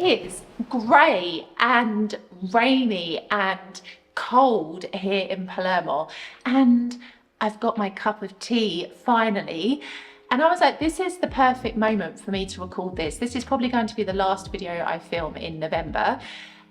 is grey and rainy and cold here in Palermo, and I've got my cup of tea finally. And I was like, this is the perfect moment for me to record this. This is probably going to be the last video I film in November.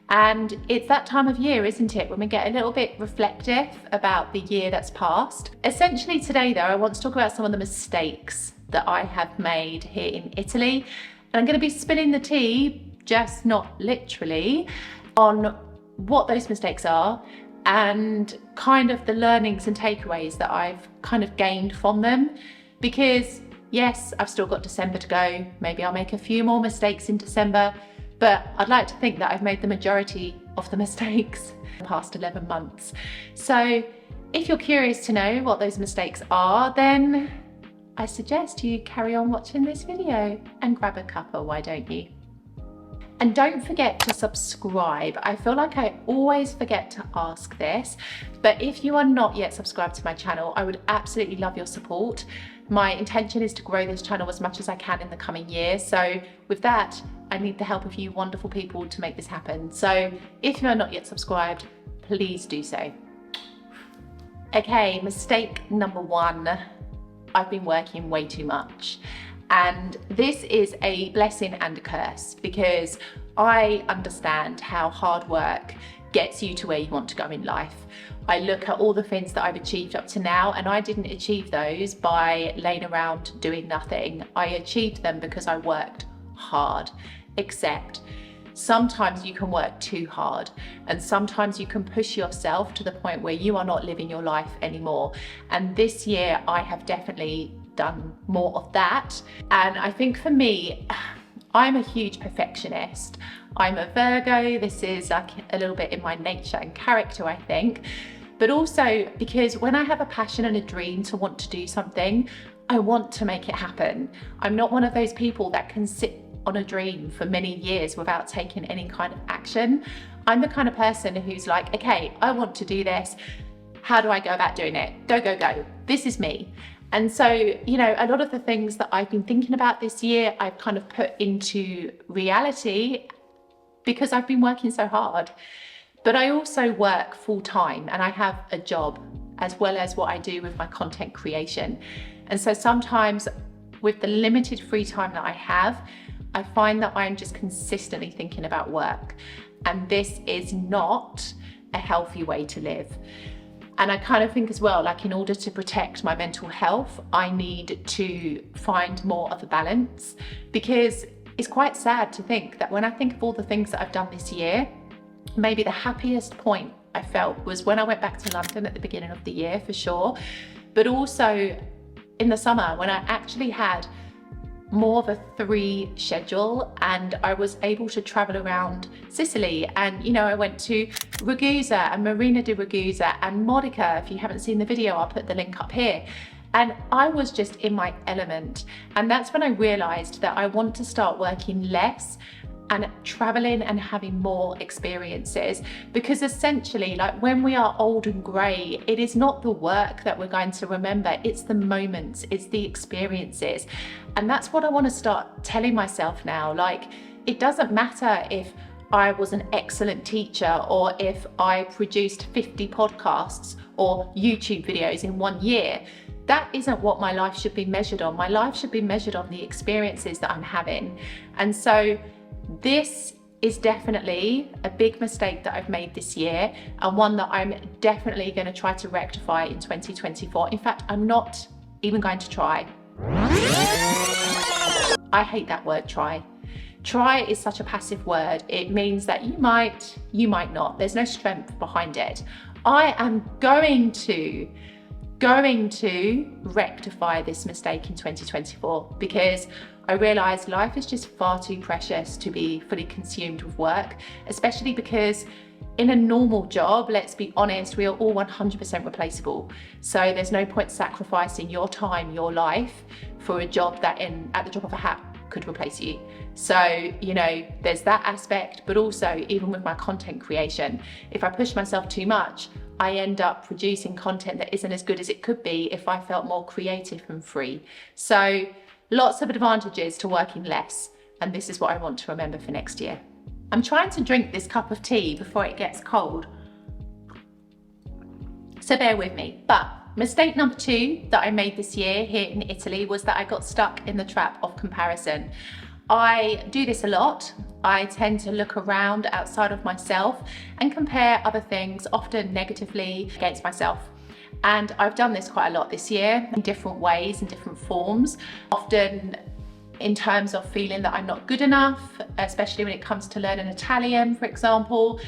And it's that time of year, isn't it, when we get a little bit reflective about the year that's passed. Essentially today though, I want to talk about some of the mistakes that I have made here in Italy. And I'm going to be spilling the tea, just not literally, on what those mistakes are and kind of the learnings and takeaways that I've kind of gained from them. Because yes, I've still got December to go. Maybe I'll make a few more mistakes in December, but I'd like to think that I've made the majority of the mistakes the past 11 months. So if you're curious to know what those mistakes are, then I suggest you carry on watching this video and grab a cuppa, why don't you? And don't forget to subscribe. I feel like I always forget to ask this, but if you are not yet subscribed to my channel, I would absolutely love your support. My intention is to grow this channel as much as I can in the coming year. So with that, I need the help of you wonderful people to make this happen. So if you are not yet subscribed, please do so. Okay, mistake number one. I've been working way too much. And this is a blessing and a curse, because I understand how hard work gets you to where you want to go in life. I look at all the things that I've achieved up to now, and I didn't achieve those by laying around doing nothing. I achieved them because I worked hard, except sometimes you can work too hard, and sometimes you can push yourself to the point where you are not living your life anymore. And this year I have definitely done more of that. And I think for me, I'm a huge perfectionist. I'm a Virgo. This is like a little bit in my nature and character, I think. But also because when I have a passion and a dream to want to do something, I want to make it happen. I'm not one of those people that can sit on a dream for many years without taking any kind of action. I'm the kind of person who's like, okay, I want to do this. How do I go about doing it? Go, go, go. This is me. And so, you know, a lot of the things that I've been thinking about this year, I've kind of put into reality because I've been working so hard. But I also work full time, and I have a job as well as what I do with my content creation. And so sometimes with the limited free time that I have, I find that I'm just consistently thinking about work. And this is not a healthy way to live. And I kind of think as well, like in order to protect my mental health, I need to find more of a balance, because it's quite sad to think that when I think of all the things that I've done this year, maybe the happiest point I felt was when I went back to London at the beginning of the year, for sure. But also in the summer when I actually had more of a 3 schedule, and I was able to travel around Sicily. And, you know, I went to Ragusa and Marina di Ragusa and Modica. If you haven't seen the video, I'll put the link up here. And I was just in my element. And that's when I realized that I want to start working less and traveling and having more experiences, because essentially, like when we are old and grey, it is not the work that we're going to remember, it's the moments, it's the experiences. And that's what I want to start telling myself now. Like, it doesn't matter if I was an excellent teacher or if I produced 50 podcasts or YouTube videos in 1 year. That isn't what my life should be measured on. My life should be measured on the experiences that I'm having. And so this is definitely a big mistake that I've made this year, and one that I'm definitely going to try to rectify in 2024. In fact, I'm not even going to try. I hate that word, try. Try is such a passive word. It means that you might not. There's no strength behind it. I am going to rectify this mistake in 2024, because I realised life is just far too precious to be fully consumed with work, especially because in a normal job, let's be honest, we are all 100% replaceable. So there's no point sacrificing your time, your life for a job that at the drop of a hat could replace you. So, you know, there's that aspect, but also even with my content creation, if I push myself too much, I end up producing content that isn't as good as it could be if I felt more creative and free. So lots of advantages to working less, and this is what I want to remember for next year. I'm trying to drink this cup of tea before it gets cold, so bear with me. But mistake number 2 that I made this year here in Italy was that I got stuck in the trap of comparison. I do this a lot. I tend to look around outside of myself and compare other things, often negatively, against myself. And I've done this quite a lot this year in different ways, in different forms, often in terms of feeling that I'm not good enough, especially when it comes to learning Italian, for example,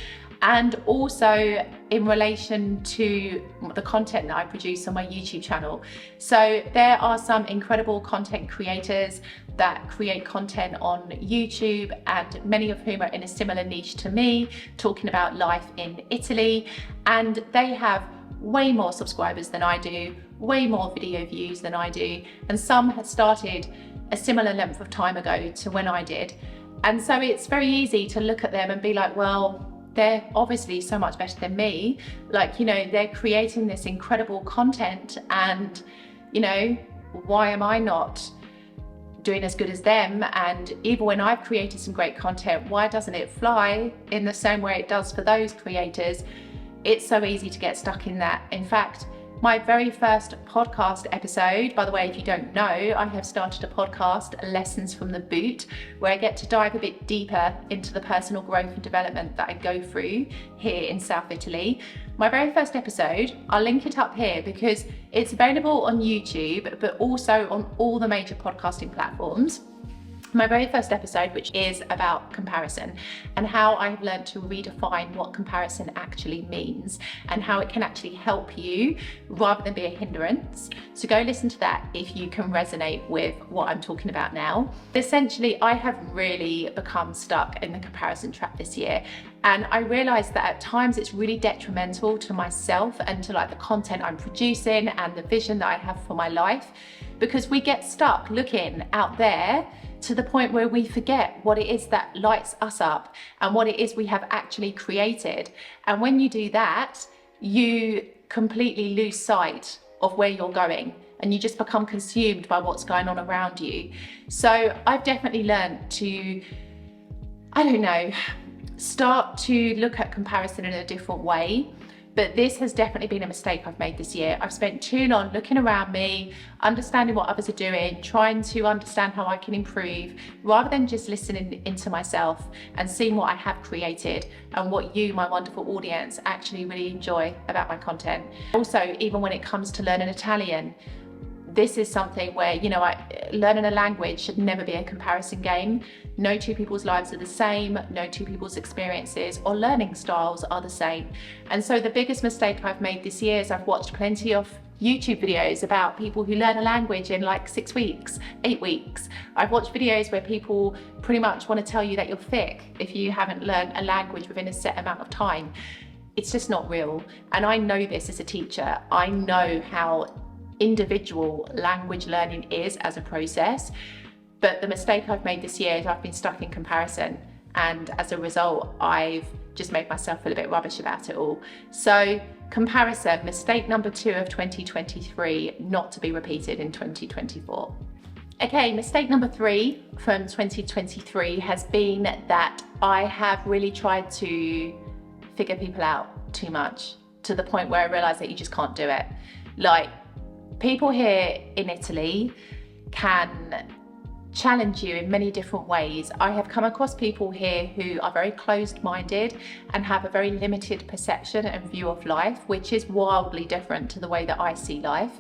and also in relation to the content that I produce on my YouTube channel. So there are some incredible content creators that create content on YouTube, and many of whom are in a similar niche to me, talking about life in Italy, and they have way more subscribers than I do, way more video views than I do, and some had started a similar length of time ago to when I did. And so it's very easy to look at them and be like, well, they're obviously so much better than me. Like, you know, they're creating this incredible content, and, you know, why am I not doing as good as them? And even when I've created some great content, why doesn't it fly in the same way it does for those creators? It's so easy to get stuck in that. In fact, my very first podcast episode, by the way, if you don't know, I have started a podcast, Lessons from the Boot, where I get to dive a bit deeper into the personal growth and development that I go through here in South Italy. My very first episode, I'll link it up here because it's available on YouTube, but also on all the major podcasting platforms. My very first episode, which is about comparison and how I've learned to redefine what comparison actually means and how it can actually help you rather than be a hindrance. So go listen to that if you can resonate with what I'm talking about now. Essentially, I have really become stuck in the comparison trap this year. And I realized that at times it's really detrimental to myself and to like the content I'm producing and the vision that I have for my life, because we get stuck looking out there to the point where we forget what it is that lights us up and what it is we have actually created. And when you do that, you completely lose sight of where you're going and you just become consumed by what's going on around you. So I've definitely learned to, I don't know, start to look at comparison in a different way. But this has definitely been a mistake I've made this year. I've spent too long looking around me, understanding what others are doing, trying to understand how I can improve, rather than just listening into myself and seeing what I have created and what you, my wonderful audience, actually really enjoy about my content. Also, even when it comes to learning Italian, this is something where, you know, learning a language should never be a comparison game. No two people's lives are the same, no two people's experiences or learning styles are the same. And so the biggest mistake I've made this year is I've watched plenty of YouTube videos about people who learn a language in like 6 weeks, 8 weeks. I've watched videos where people pretty much want to tell you that you're thick if you haven't learned a language within a set amount of time. It's just not real. And I know this as a teacher. I know how individual language learning is as a process, but the mistake I've made this year is I've been stuck in comparison, and as a result I've just made myself feel a bit rubbish about it all. So comparison, mistake number 2 of 2023, not to be repeated in 2024. Okay, mistake number 3 from 2023 has been that I have really tried to figure people out too much, to the point where I realised that you just can't do it. Like, people here in Italy can challenge you in many different ways. I have come across people here who are very closed-minded and have a very limited perception and view of life, which is wildly different to the way that I see life.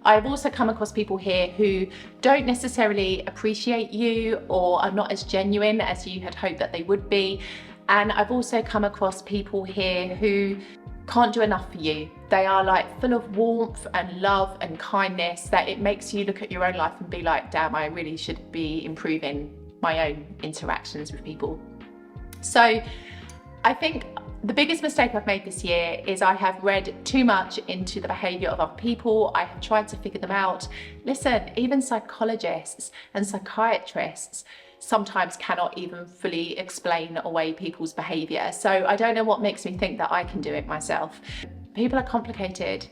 I've also come across people here who don't necessarily appreciate you or are not as genuine as you had hoped that they would be. And I've also come across people here who can't do enough for you. They are like full of warmth and love and kindness that it makes you look at your own life and be like, damn, I really should be improving my own interactions with people. So I think the biggest mistake I've made this year is I have read too much into the behaviour of other people. I have tried to figure them out. Listen, even psychologists and psychiatrists sometimes cannot even fully explain away people's behaviour. So I don't know what makes me think that I can do it myself. People are complicated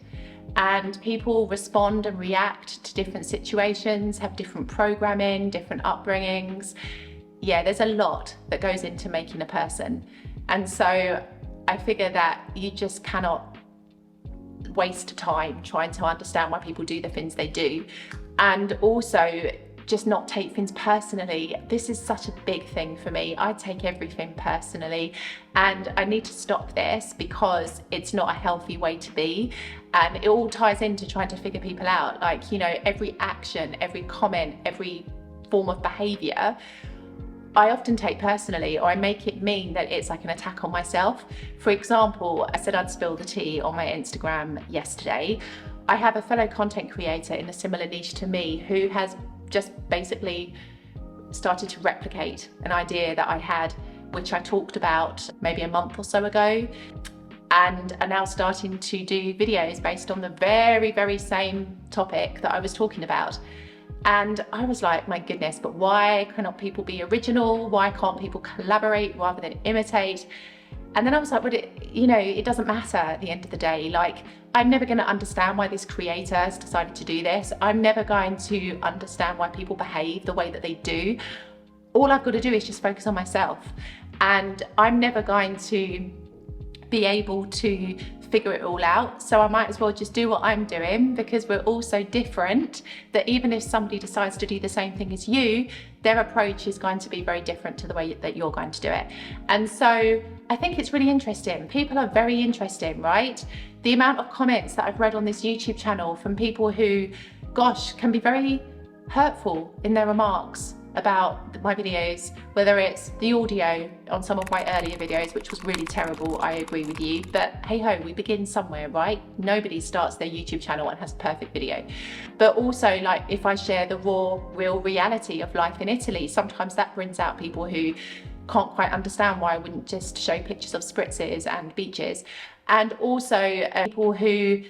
and people respond and react to different situations, have different programming, different upbringings. yeah, there's a lot that goes into making a person. And so I figure that you just cannot waste time trying to understand why people do the things they do. And also just not take things personally. This is such a big thing for me. I take everything personally, and I need to stop this because it's not a healthy way to be. And it all ties into trying to figure people out. Like, you know, every action, every comment, every form of behavior, I often take personally, or I make it mean that it's like an attack on myself. For example, I said I'd spill the tea on my Instagram yesterday. I have a fellow content creator in a similar niche to me who has just basically started to replicate an idea that I had, which I talked about maybe a month or so ago, and are now starting to do videos based on the very, very same topic that I was talking about. And I was like, my goodness, but why cannot people be original? Why can't people collaborate rather than imitate? And then I was like, but it doesn't matter at the end of the day. Like, I'm never going to understand why this creator has decided to do this. I'm never going to understand why people behave the way that they do. All I've got to do is just focus on myself. And I'm never going to be able to figure it all out. So I might as well just do what I'm doing, because we're all so different that even if somebody decides to do the same thing as you, their approach is going to be very different to the way that you're going to do it. And so I think it's really interesting. People are very interesting, right? The amount of comments that I've read on this YouTube channel from people who, gosh, can be very hurtful in their remarks about my videos, whether it's the audio on some of my earlier videos, which was really terrible, I agree with you, but hey ho, we begin somewhere, right? Nobody starts their YouTube channel and has a perfect video. But also, like, if I share the raw, real reality of life in Italy, sometimes that brings out people who can't quite understand why I wouldn't just show pictures of spritzes and beaches. And also people who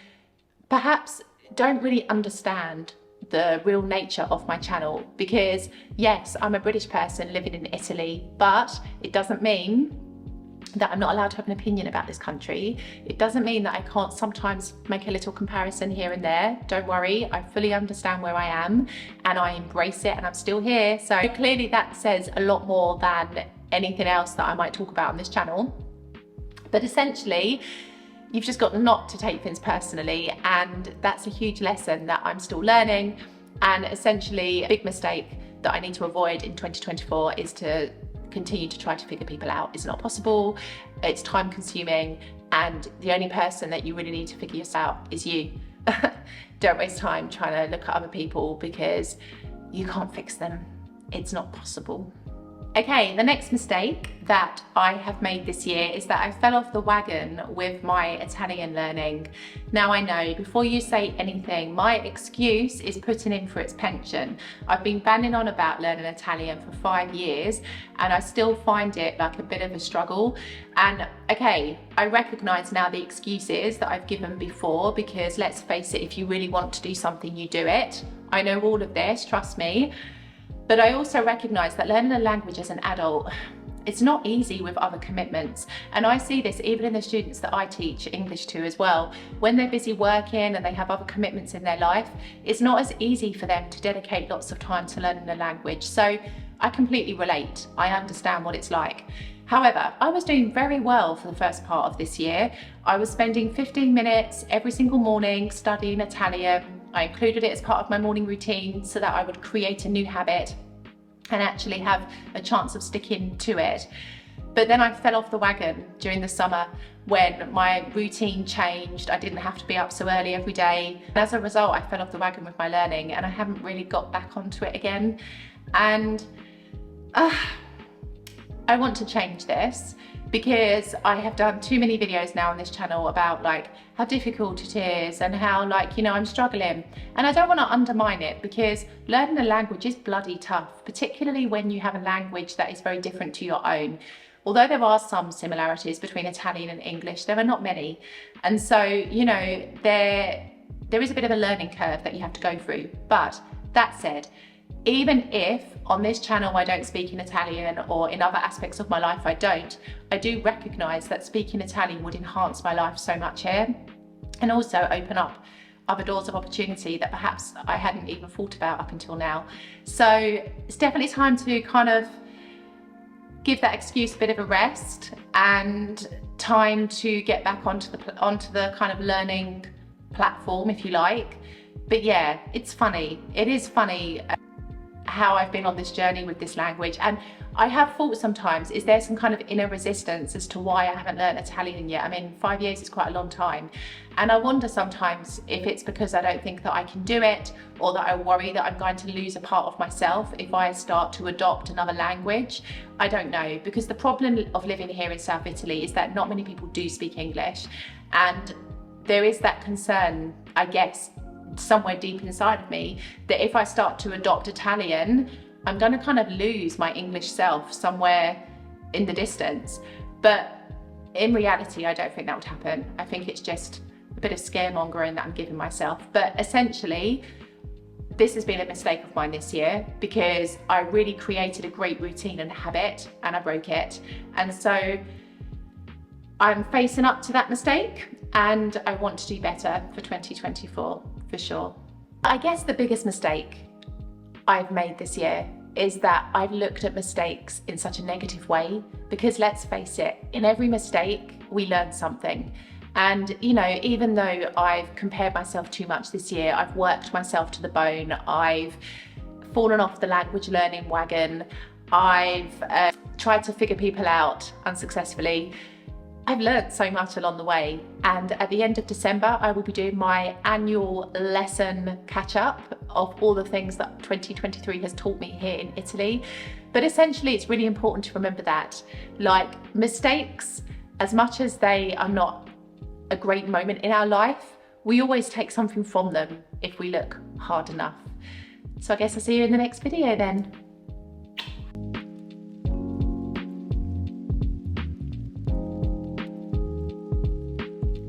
perhaps don't really understand the real nature of my channel, because yes, I'm a British person living in Italy, but it doesn't mean that I'm not allowed to have an opinion about this country. It doesn't mean that I can't sometimes make a little comparison here and there. Don't worry, I fully understand where I am and I embrace it, and I'm still here. So clearly that says a lot more than anything else that I might talk about on this channel. But essentially, you've just got not to take things personally, and that's a huge lesson that I'm still learning. And essentially a big mistake that I need to avoid in 2024 is to continue to try to figure people out. It's not possible, it's time consuming, and the only person that you really need to figure yourself out is you. Don't waste time trying to look at other people, because you can't fix them. It's not possible. Okay, the next mistake that I have made this year is that I fell off the wagon with my Italian learning. Now I know, before you say anything, my excuse is putting in for its pension. I've been banging on about learning Italian for 5 years, and I still find it like a bit of a struggle. And okay, I recognise now the excuses that I've given before, because let's face it, if you really want to do something, you do it. I know all of this, trust me. But I also recognise that learning a language as an adult, it's not easy with other commitments. And I see this even in the students that I teach English to as well. When they're busy working and they have other commitments in their life, it's not as easy for them to dedicate lots of time to learning a language. So I completely relate. I understand what it's like. However, I was doing very well for the first part of this year. I was spending 15 minutes every single morning studying Italian. I included it as part of my morning routine so that I would create a new habit and actually have a chance of sticking to it. But then I fell off the wagon during the summer when my routine changed. I didn't have to be up so early every day. And as a result, I fell off the wagon with my learning, and I haven't really got back onto it again. And I want to change this, because I have done too many videos now on this channel about like how difficult it is and how, like, you know, I'm struggling. And I don't want to undermine it, because learning a language is bloody tough, particularly when you have a language that is very different to your own. Although there are some similarities between Italian and English, there are not many. And so, you know, there is a bit of a learning curve that you have to go through. But that said, even if on this channel I don't speak in Italian, or in other aspects of my life I do recognise that speaking Italian would enhance my life so much here, and also open up other doors of opportunity that perhaps I hadn't even thought about up until now. So it's definitely time to kind of give that excuse a bit of a rest and time to get back onto the kind of learning platform, if you like. But yeah, it's funny. It is funny how I've been on this journey with this language, and I have thought sometimes, is there some kind of inner resistance as to why I haven't learned Italian yet? I mean, 5 years is quite a long time, and I wonder sometimes if it's because I don't think that I can do it, or that I worry that I'm going to lose a part of myself if I start to adopt another language. I don't know, because the problem of living here in South Italy is that not many people do speak English, and there is that concern, I guess, somewhere deep inside of me, that if I start to adopt Italian, I'm going to kind of lose my English self somewhere in the distance. But in reality, I don't think that would happen. I think it's just a bit of scaremongering that I'm giving myself. But essentially, this has been a mistake of mine this year, because I really created a great routine and habit and I broke it. And so I'm facing up to that mistake, and I want to do better for 2024, for sure. I guess the biggest mistake I've made this year is that I've looked at mistakes in such a negative way, because let's face it, in every mistake, we learn something. And, you know, even though I've compared myself too much this year, I've worked myself to the bone, I've fallen off the language learning wagon, I've tried to figure people out unsuccessfully, I've learned so much along the way. And at the end of December, I will be doing my annual lesson catch up of all the things that 2023 has taught me here in Italy. But essentially, it's really important to remember that, like, mistakes, as much as they are not a great moment in our life, we always take something from them if we look hard enough. So I guess I'll see you in the next video then.